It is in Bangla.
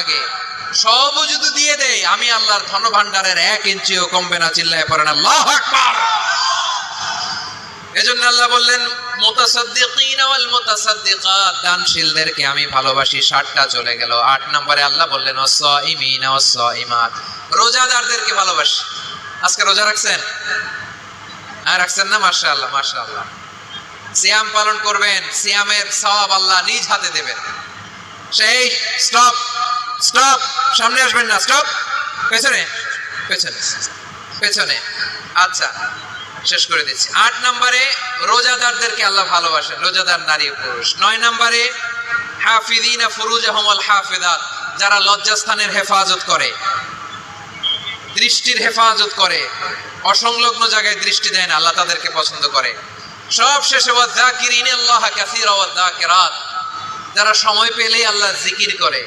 আগে সব যদি দিয়ে দেই আমি আল্লাহর ধন ভান্ডারের 1 ইঞ্চিও কমবে না। চিল্লায়ে পড়েন আল্লাহু আকবার। এজন্য আল্লাহ বললেন মুতাসাদ্দিকিন ওয়াল মুতাসাদ্দিকাত, দানশীলদেরকে আমি ভালোবাসি। 60টা চলে গেল। 8 নম্বরে আল্লাহ বললেন ওয়াসাইমিন ওয়াসাইমাত, রোজাদারদেরকে ভালোবাসি। আজকে রোজা রাখছেন? আর রাখছেন না? মাশাআল্লাহ মাশাআল্লাহ। সিয়াম পালন করবেন, সিয়ামের সওয়াব আল্লাহ নিজ হাতে দেবেন। সেই স্টপ স্টপ, সামনে আসবেন না, স্টপ, পেছনে পেছনে পেছনে। আচ্ছা শেষ করে দিচ্ছি। 8 নম্বরে রোজাদারদেরকে আল্লাহ ভালোবাসেন, রোজাদার নারী ও পুরুষ। 9 নম্বরে হাফিযিনা ফুরুজাহুম ওয়াল হাফিযাত, যারা লজ্জাস্থানের হেফাজত করে, দৃষ্টির হেফাজত করে, অসংলগ্ন জায়গায় দৃষ্টি দেয় না, আল্লাহ তাদেরকে পছন্দ করে। সব শেষে ওয়াযাকিরিনাল্লাহা কাসীরা ওয়াযাকিরাত, যারা সময় পেলেই আল্লাহর জিকির করে।